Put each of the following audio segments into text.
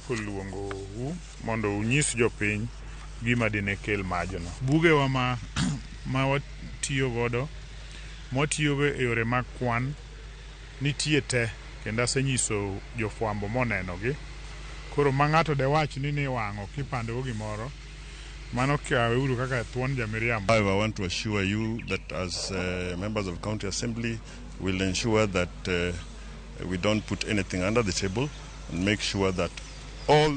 Koluongo mondo unyis jopiny gima dine kel majono. Bugewa ma watiyo godo, mwatiyogo e yore mag kwan nitie te, kendo asenyiso jofwambo monenogi. Koro ma ng'ato de wach ni niwang'o kipandego gimoro, mano kaweuru kaka thuon jamiriambo. I want to assure you that as members of County Assembly will ensure that we don't put anything under the table and make sure that all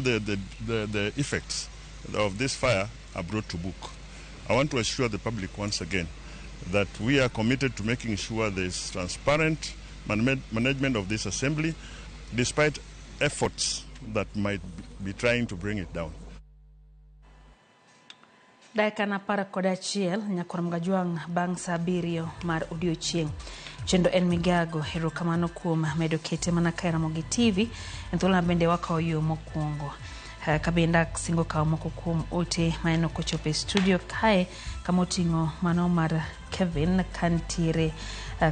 the effects of this fire are brought to book. I want to assure the public once again that we are committed to making sure there is transparent management of this assembly, despite efforts that might be trying to bring it down. Daikana para kodachiel nyakoram gajuang bang sabirio mar odiochieng. Chendo en migago erokamano kuom medo kete mana kae Ramogi TV enthola bende wakao yo mokwongo. Kabenda singo kao moko kuom ote maeno kochope studio kae kamotingo mano mar Kevin kantiere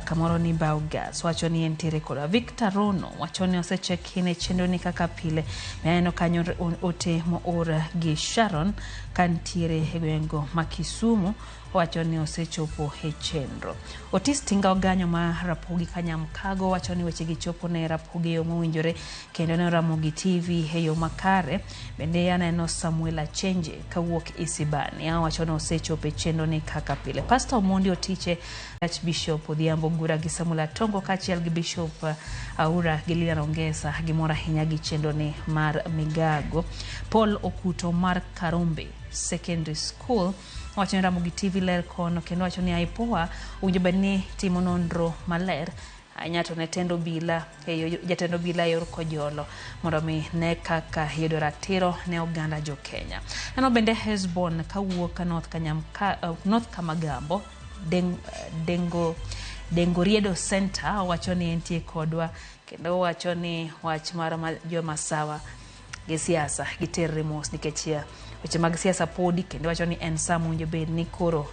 kamoro ni Baugas wacho ni entiere koda Victor Rono wacho ni osechekine chendo ni kaka pile maeno kanyo ote moora gi Sharon kantiere hegwengo makisumu wacho ni osechopo e chenro. Otis tinga oganyo ma Rapogi Kanyamkago wacho ni weche gichopo ne Rapogi yo mowinjore kendo ne Ramogi TV e yo makare. Bende aneno Samuel Achenje kawuok Isibani wacho ni osechopo e chenro ni kaka pile. Pastor Omondi Otiche Archbishop Odhiambo Gura gi Samuel Atongo kachiel gi Bishop Aura Gilina Ongesa gimora hinya gi chenro ni mar migago. Paul Okuto mar Karumbe Secondary School wacho ni Ramogi TV ler kono kendo wacho ni aipoa unjebani timo nonro maler anyato ne tendo bila jatendo bila yor kojolo mondo mi ne kaka yudo ratiro ne oganda jo Kenya. Ano bende Hesbon kawuok North Kamagambo Dengo Riedo Center wacho ni entie kodwa kendo wacho ni wach mar jo masawa gi siasa giterre mos nikechia weche mag siasa podi kendo wacho ni en saa munjo bed ni koro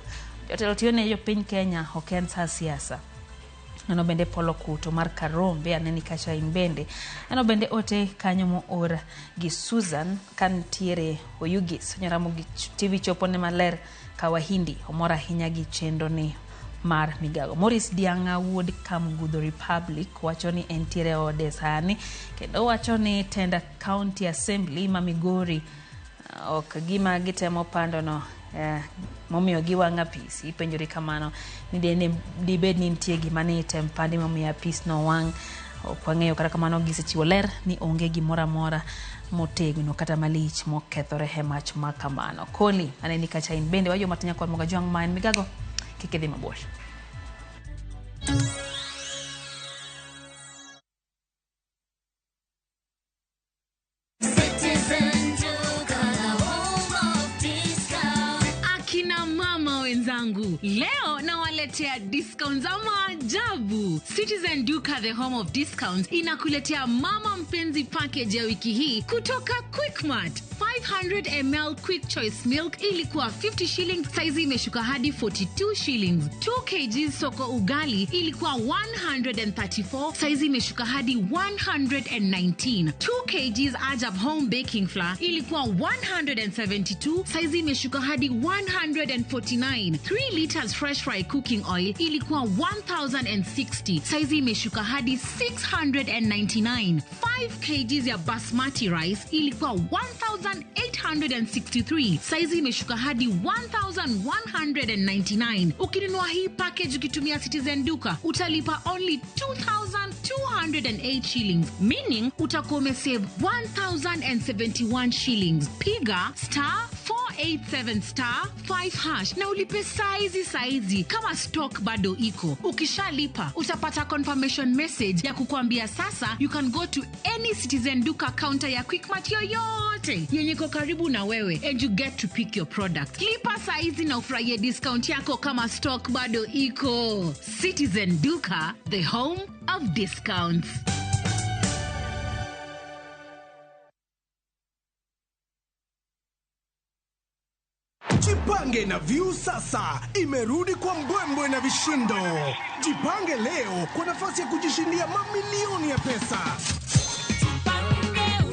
jotelo tiyo ne jo piny Kenya ok en saa siasa. Ano bende Polo Kuto mar Karombe aneni kacha imbende. Ano bende ote kanyo mo ora gi Susan kantiere Oyugis Ramogi TV chopo ne maler kawahindi omora hinya gi chendo ni mar migago. Morris Dianga Wood Kamgudo Republic wacho ni entiere ode sani kendo wacho ni tenda County Assembly ma Migori ok gima gitemo pando no momiyo giwanga pisi ipenjori kamano ni dene dibed ni nitie gima ni tempandi momiyo pisi no wang okwang'eyo kata kamano gisechiwo ler ni onge gimora mora motegno kata malich mokethore he mach makamano. Koli aneni kacha in bende wajo matinya kwa Ramogi juang maen migago kikidhi mabor. Leo na waletea discounts ama ajabu. Citizen Duka the home of discounts inakuletea mama mpenzi package ya wiki hii kutoka Quickmart. 500 ml quick choice milk ilikuwa 50 shillings, saizi imeshuka hadi 42 shillings. 2 kg soko ugali ilikuwa 134, saizi imeshuka hadi 119. 2 kg Ajab home baking flour ilikuwa 172, saizi imeshuka hadi 149. 3 liters fresh fry cooking oil ilikuwa 1060, saizi imeshuka hadi 699. 5 kg ya basmati rice ilikuwa 1863, saizi imeshuka hadi 1199. Ukinunua hii package ukitumia Citizen Duka utalipa only 2208 shillings, meaning utakuwa umesave 1071 shillings. Piga *487*5# na ulipe saizi kama stock bado iko. Ukishalipa utapata confirmation message ya kukuambia sasa you can go to any Citizen Duka counter ya Quickmart yoyote yenye iko karibu na wewe and you get to pick your product. Lipa saizi na ufurahie discount yako kama stock bado iko. Citizen Duka, the home of discounts. Jipange na View sasa imerudi kwa mbwembwe na vishindo. Jipange leo kwa nafasi ya kujishindia mamilioni ya pesa. Jipange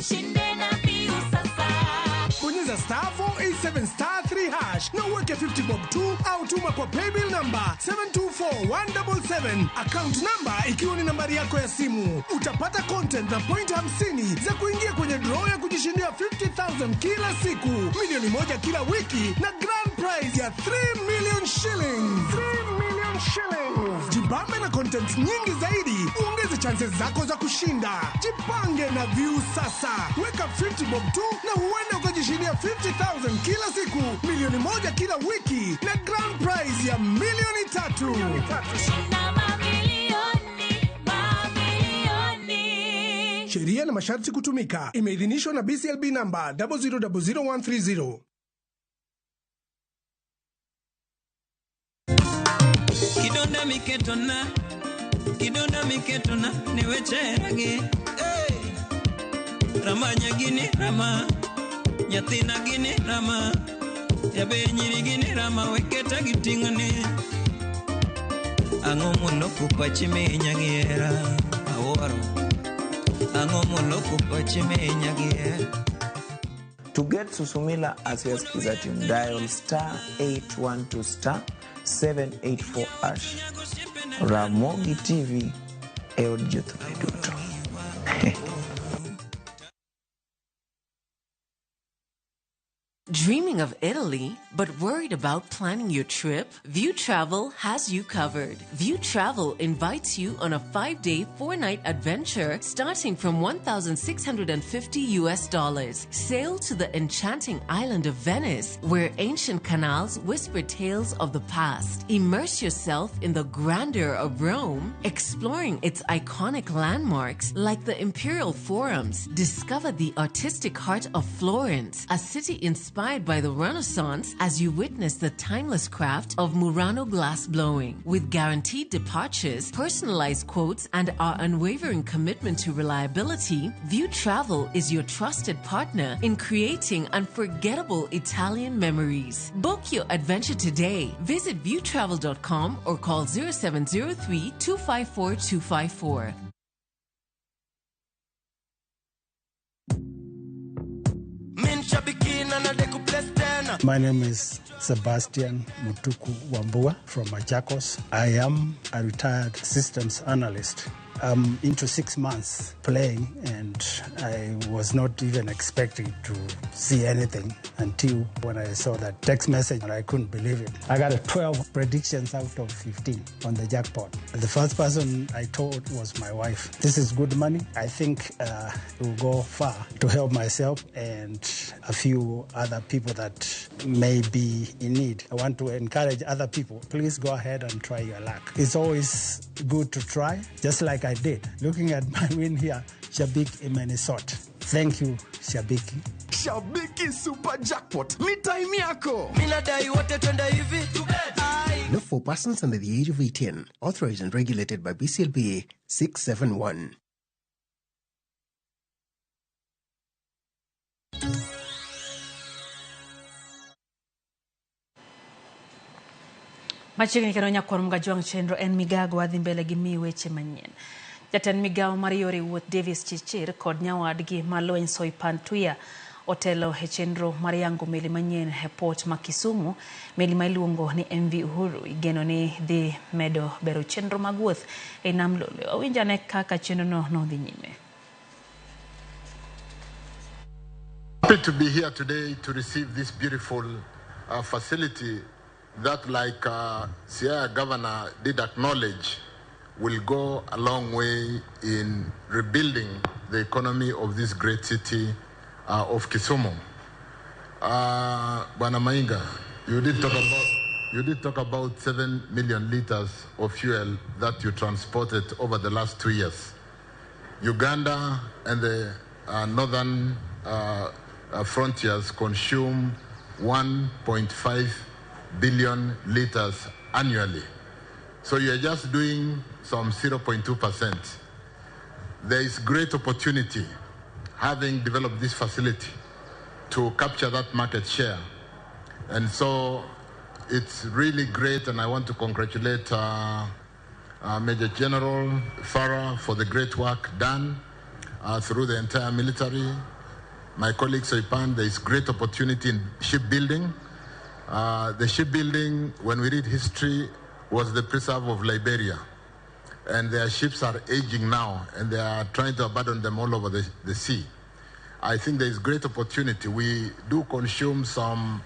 Tuweke 50 bob tu au tuma kwa paybill number 724177. Account number ikiwa ni nambari yako ya simu. Utapata content na point 50 za kuingia kwenye draw ya kujishindia 50,000 kila siku, milioni moja kila wiki na grand prize ya 3 million shillings. 3 million shillings. Jibambe na content nyingi zaidi, uongeze chances zako za kushinda. Jipange na View sasa. Weka 50 bob tu na huenda ukajishindia 50,000 kila siku, milioni moja kila wiki na grand prize ya milioni 3. Sheria na masharti kutumika. Imeidhinishwa na BCLB namba 0000130. Kidonda miketona ni weche ragi. Rama nyagini rama, nyathina gini rama, yabe nyiri gini rama weketa gitingani. Ang'o mondo kupachi me nyagiera aworo. Ang'o mondo kupachi me nyagiera. To get Susumila as your skiza team, dial *812 *784#. Ramogi TV, Eod Jotumeduto. Dreaming of Italy, but worried about planning your trip? View Travel has you covered. View Travel invites you on a 5-day, 4-night adventure starting from $1,650. Sail to the enchanting island of Venice, where ancient canals whisper tales of the past. Immerse yourself in the grandeur of Rome, exploring its iconic landmarks like the Imperial Forums. Discover the artistic heart of Florence, a city inspired by the Renaissance as you witness the timeless craft of Murano glass blowing. With guaranteed departures, personalized quotes, and our unwavering commitment to reliability, View Travel is your trusted partner in creating unforgettable Italian memories. Book your adventure today. Visit viewtravel.com or call 0703 254 254. My name is Sebastian Mutuku Wambua from Machakos. I am a retired systems analyst. I'm into 6 months playing, and I was not even expecting to see anything until when I saw that text message, and I couldn't believe it. I got 12 predictions out of 15 on the jackpot. The first person I told was my wife. This is good money. I think it will go far to help myself and a few other people that may be in need. I want to encourage other people. Please go ahead and try your luck. It's always good to try, just like I did. Looking at my win here, Shabiki in Minnesota. Thank you, Shabiki. Shabiki Super Jackpot. Ni time yako. Minadai wote twenda hivi. Not for persons under the age of 18. Authorized and regulated by BCLB 671. Machiegni kendo nyakwar mga jwang chenro en migago wadhi mbele gi mi weche manyien. Jatend migawo mar yore wuoth Davis Chichir kod nyawadgi Malony Soipan Tuya otelo e chenro mar yango meli manyien e port ma Kisumu. Meli ma iluongo ni MV Uhuru igeno ni dhi medo bero chenro mag wuoth e nam lolo. Owinjane kaka chenrono nodhi nyime. Happy to be here today to receive this beautiful facility that, like Sierra Governor did acknowledge, will go a long way in rebuilding the economy of this great city of Kisumu. Bwana Mainga, you did talk about 7 million liters of fuel that you transported over the last 2 years. Uganda and the northern frontiers consume 1.5 billion liters annually. So you're just doing some 0.2%. There is great opportunity, having developed this facility, to capture that market share. And so it's really great, and I want to congratulate Major General Farah for the great work done through the entire military. My colleague Soipan, there is great opportunity in shipbuilding. The shipbuilding, when we read history, was the preserve of Liberia. And their ships are aging now, and they are trying to abandon them all over the sea. I think there is great opportunity. We do consume some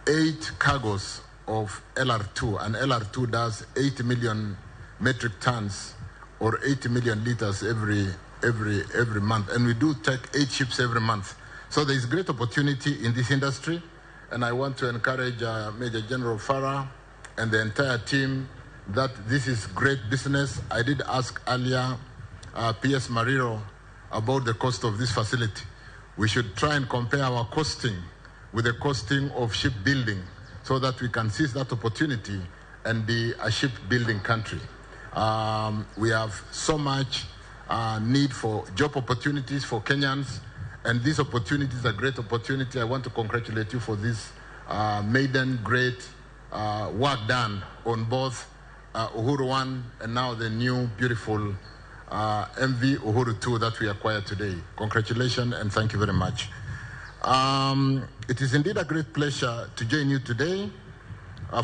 8 cargoes of LR2, and LR2 does 80 million metric tons or 80 million liters every month, and we do take 8 ships every month. So there is great opportunity in this industry, and I want to encourage Major General Farah and the entire team that this is great business. I did ask earlier P.S. Mariro about the cost of this facility. We should try and compare our costing with the costing of shipbuilding so that we can seize that opportunity and be a shipbuilding country. We have so much need for job opportunities for Kenyans, and this opportunity is a great opportunity. I want to congratulate you for this maiden great work done on both Uhuru 1 and now the new beautiful MV Uhuru 2 that we acquired today. Congratulations and thank you very much. It is indeed a great pleasure to join you today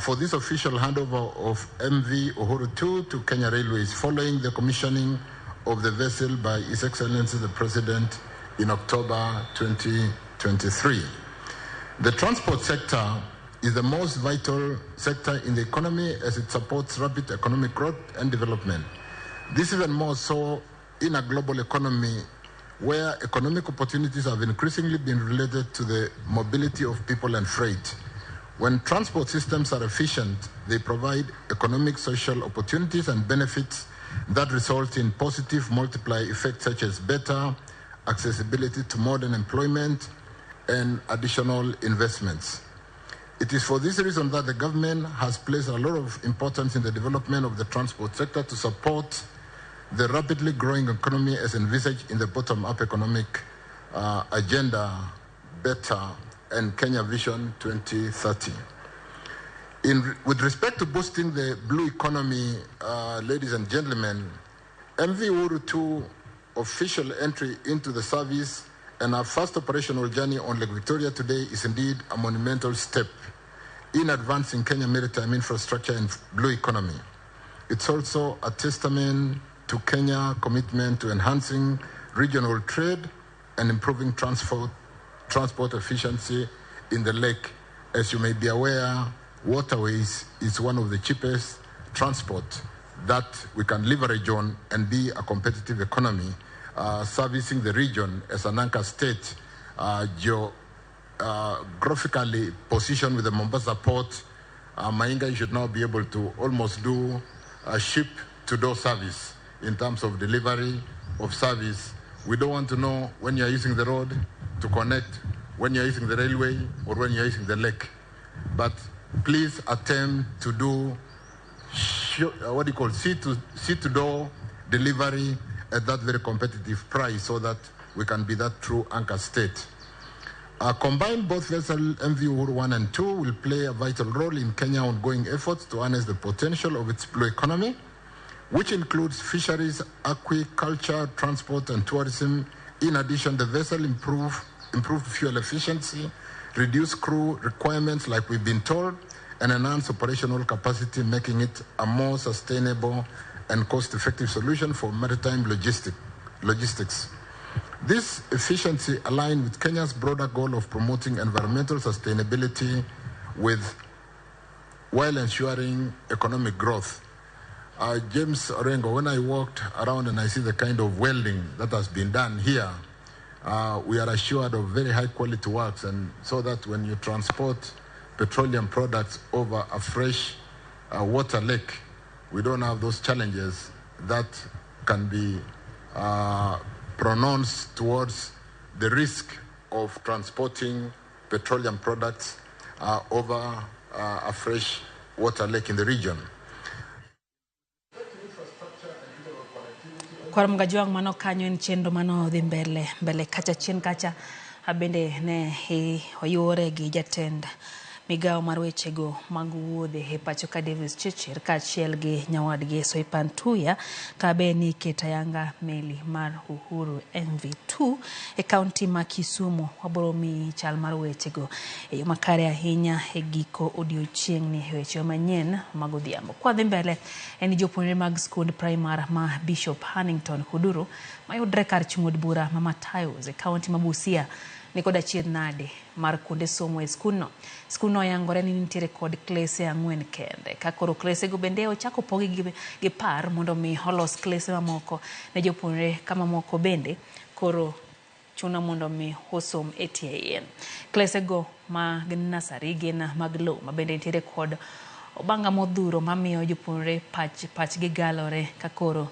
for this official handover of MV Uhuru 2 to Kenya Railways following the commissioning of the vessel by His Excellency the President in October 2023. The transport sector is the most vital sector in the economy as it supports rapid economic growth and development. This even more so in a global economy where economic opportunities have increasingly been related to the mobility of people and freight. When transport systems are efficient, they provide economic, social opportunities and benefits that result in positive multiplier effects such as better accessibility to modern employment and additional investments. It is for this reason that the government has placed a lot of importance in the development of the transport sector to support the rapidly growing economy as envisaged in the bottom-up economic agenda, Better and Kenya Vision 2030. With respect to boosting the blue economy, ladies and gentlemen, MV Uhuru 2 official entry into the service and our first operational journey on Lake Victoria today is indeed a monumental step in advancing Kenya maritime infrastructure and blue economy. It's also a testament to Kenya's commitment to enhancing regional trade and improving transport efficiency in the lake. As you may be aware, waterways is one of the cheapest transport that we can leverage on and be a competitive economy, servicing the region as an anchor state, geographically positioned with the Mombasa port. Mainga should now be able to almost do a ship-to-door service in terms of delivery of service. We don't want to know when you're using the road to connect, when you're using the railway, or when you're using the lake. But please attempt to do sea-to-door delivery at that very competitive price so that we can be that true anchor state. Combined, both vessel MV Uhuru 1 and 2 will play a vital role in Kenya's ongoing efforts to harness the potential of its blue economy, which includes fisheries, aquaculture, transport, and tourism. In addition, the vessel improved fuel efficiency, reduced crew requirements like we've been told, and enhance operational capacity, making it a more sustainable and cost-effective solution for maritime logistics. This efficiency aligns with Kenya's broader goal of promoting environmental sustainability while ensuring economic growth. James Orengo, when I walked around and I see the kind of welding that has been done here, we are assured of very high quality works, and so that when you transport petroleum products over a fresh water lake, we don't have those challenges that can be pronounced towards the risk of transporting petroleum products over a fresh water lake in the region. Kwa mgajuang mano kanyo nchendo mano dhi mbele kacha chien kacha abende ne oyore gi jatend Migao mar wechego mag wuodhe e pacho ka Davis Chichir kaachiel gi nyawadgi Soipan Tuya kabe ni ketayanga meli mar Uhuru MV2 e kaunti ma Kisumu. Waboro mi chal mar wechego e yo makare ahinya e giko odiochieng' ni weche manyien mag odhiambo. Kwa dhi mbele en jopuonjre mag skund primar ma Bishop Hannington Kuduru mayudre kar chung'od bura ma Matayos e kaunti ma Busia ni koda chied nade mar kuonde somo e skunno. Skunno yangore ni nitiere kod klese 4 kende. Kakoro klese go bende ochako pogi gi par mondo mi olos klese mamoko ne jopuonjre kama moko bende koro chuno mondo mi osom e tie. Klese go ma gin nasari gin mag low ma bende nitiere kod obanga modhuro mamiyo jopuonjre pachgi galore kakoro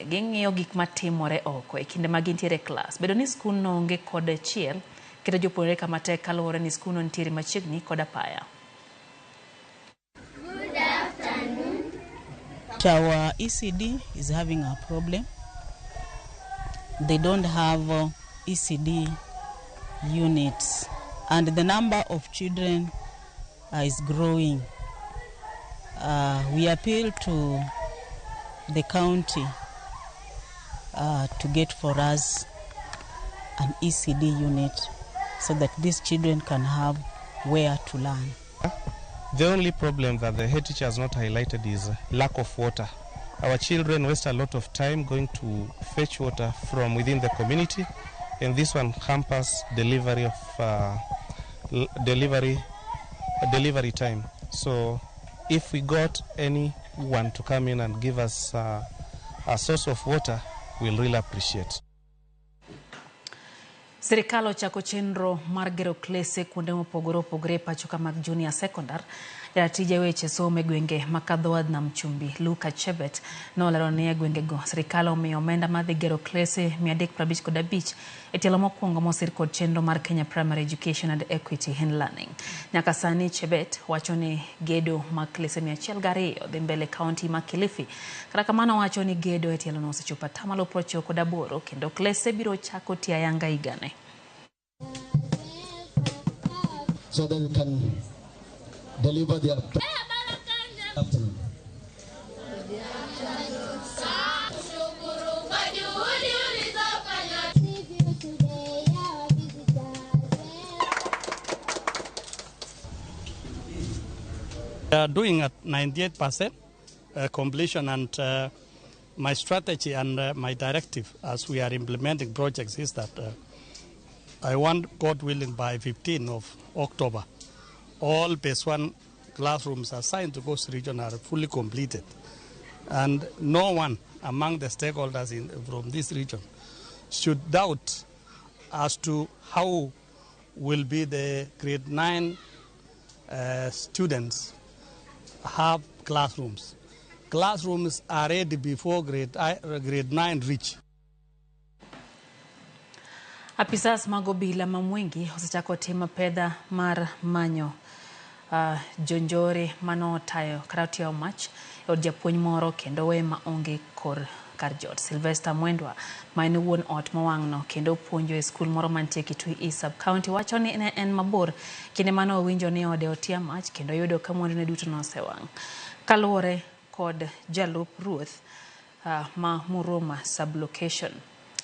ging'iyo gik matimore oko e kinde ma gintiere klas. Bedo ni skunno onge kod chiel keto jopuonjre kama tek kaluwore ni skunno nitiere machiegni kod apaya. Good afternoon. Our ECD is having a problem. They don't have ECD units and the number of children is growing. We appeal to the county to get for us an ECD unit so that these children can have where to learn. The only problem that the head teacher has not highlighted is lack of water. Our children waste a lot of time going to fetch water from within the community, and this one hampers delivery of delivery time. So if we got anyone to come in and give us a source of water, we'll really appreciate. Serikal ochako chenro mar gero klese kuonde mopogore opogore pacho ka mag junior secondar. Jatije weche somo e gwenge makadhoad nam chumbi Luka Chebet nolero ni e gwenge go serikal omiyo omenda mar dhi gero klese 355 e tielo mokwongo mosir kod chenro mar Kenya Primary Education and Equity in Learning. Nyaka sani Chebet wacho ni gedo mag klese 102 dhi mbele kaunti ma Kilifi. Kata kamano wacho ni gedo e tielo no osechopo 98% kendo klese biro chako tia yanga igane. So that we can deliver their afternoon. We are doing at 98% completion, and my strategy and my directive as we are implementing projects is that I want, God willing, by 15th of October, all Base 1 classrooms assigned to Coast Region are fully completed. And no one among the stakeholders from this region should doubt as to how will be the grade 9 students have classrooms. Classrooms are ready before grade 9 reach. Apisas magobila mamwengi osechako timo pedha mar manyo jonjore mano tayo krautio mach od japuonj moro kendo we ma onge kor kar jot. Sylvester Mwendwa ma en wuon ot mowang'no kendo puonjo e skul moro mantie Kitui East Sub County wacho ni en mabor kinde mano owinjo ni ode otia mach kendo yudo ka mwandune duto nosewang'. Kaluwore kod jalup ruoth ma Muroma sublocation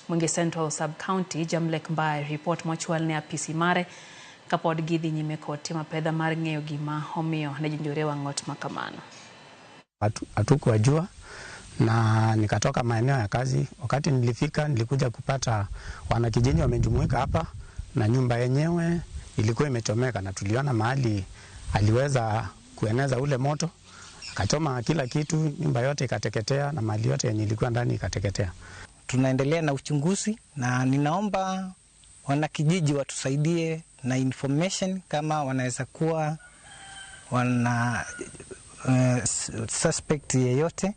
Mwingi Central Sub County Jamlek Mbae report mochwal ne apisi mare kapod gidhi nyime kod timo pedha mar ng'eyo gima omiyo ne jonjore wang'ot makamano. Hatukuwajua na nikatoka maeneo ya kazi. Wakati nilifika nilikuja kupata wanakijiji wamejumuika hapa na nyumba yenyewe ilikuwa imechomeka, na tuliona mahali aliweza kueneza ule moto, akachoma kila kitu, nyumba yote ikateketea na mali yote yenye ilikuwa ndani ikateketea. Tunaendelea na uchunguzi na ninaomba wanakijiji watusaidie na information kama wanaweza kuwa wana suspect yeyote,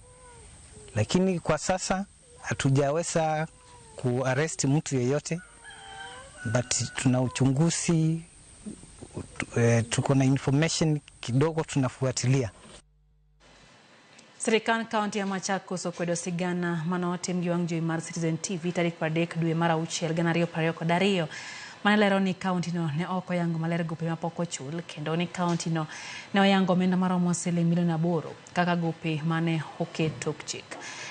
lakini kwa sasa hatujaweza kuarrest mtu yeyote, but tuna uchunguzi, tuko na information kidogo tunafuatilia. Serikal kaunti ya Machakos okwedo sigana manotim gi wang' jowi mar Citizen TV tarik 3 dwe mar auchiel 2022 Manelero ni county no ne oko yango maler gope mapoko chul kendo ni county no ne oyango omenda maromo $8 kaka gope mane oketo chik.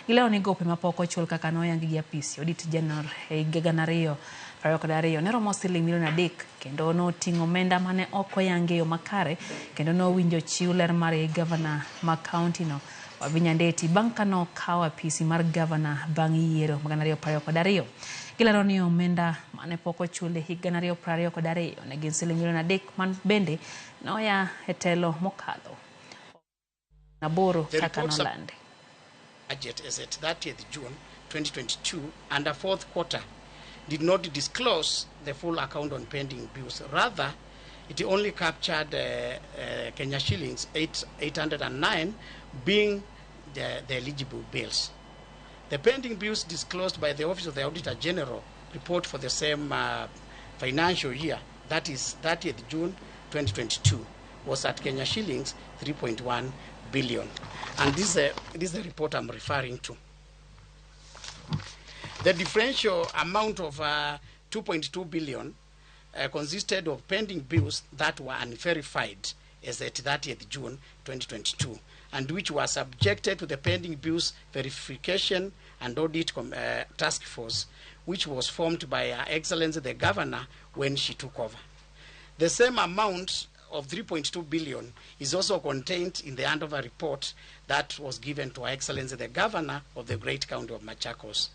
Gileo ni gope mapoko chul kaka no yangi gi apisi Audit General Geganariyo Rayokodario ne romo $3 kendo no tingo omenda mane oko yangi yo makare kendo no winjo chiw ler mar governor ma county no Wabinyandeti banka no kawa apisi mar governor bang' yiero Rayokodario. Gilero ni omenda mane poko chule higa 2022 ne gin $3 man bende noya etelo mokalo naboro kaka nolande. Budget as at 30th June 2022 and the fourth quarter did not disclose the full account on pending bills. Rather, it only captured Kenya shillings 809 being the eligible bills. The pending bills disclosed by the Office of the Auditor General report for the same financial year, that is 30th June 2022, was at Kenya shillings 3.1 billion. And this is the report I'm referring to. The differential amount of 2.2 billion consisted of pending bills that were unverified as at 30th June 2022 and which were subjected to the pending bills verification and audit task force, which was formed by Her Excellency the Governor when she took over. The same amount of 3.2 billion is also contained in the handover report that was given to Her Excellency the Governor of the Great County of Machakos.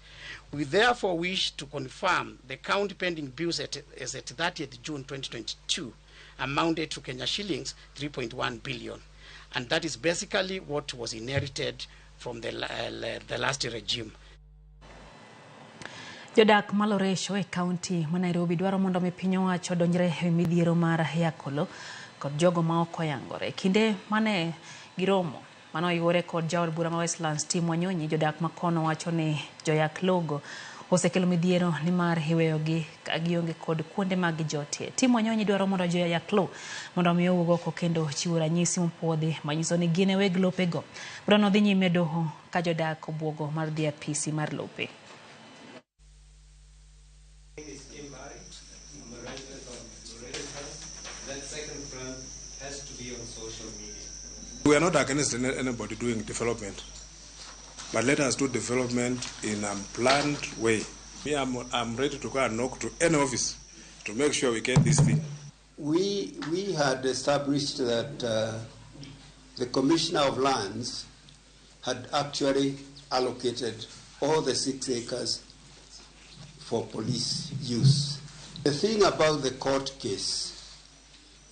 We therefore wish to confirm the count pending bills as at 30th June 2022 amounted to Kenya shillings 3.1 billion. And that is basically what was inherited from the last regime. Jodak Maloresho e county ma Nairobi dwaro mondo mi piny owacho donjre e midhiero mar yakolo kod jogo ma oko yangore. Kinde mane giromo mano yore kod jaod bura ma Westlands Tim Wanyonyi, jodak makono wacho ni joyak logo osekelo midhiero ni mar hiweyogi ka gionge kod kuonde mag jotie. Tim Wanyonyi dwaro mondo joyak lo mondo mi owuog oko kendo chiwo ranyisi mopuodhi manyiso ni gin e weg lopego. Bura no dhi nyime doho ka jodak obwogo mar dhi apisi mar lope. We are not against anybody doing development, but let us do development in a planned way. Me, I'm ready to go and knock to any office to make sure we get this thing. We had established that the Commissioner of Lands had actually allocated all the 6 acres for police use. The thing about the court case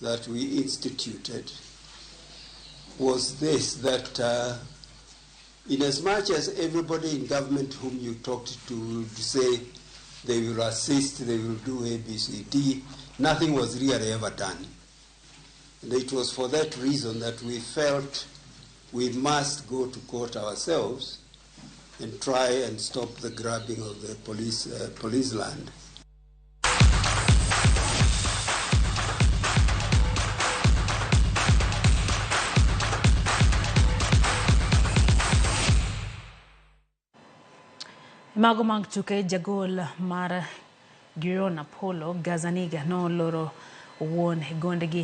that we instituted was this, that in as much as everybody in government whom you talked to say they will assist, they will do A, B, C, D, nothing was really ever done. And it was for that reason that we felt we must go to court ourselves and try and stop the grabbing of the police land. Mago mag tuke jagol mar Girona Polo Gazaniga no loro wuon gondegi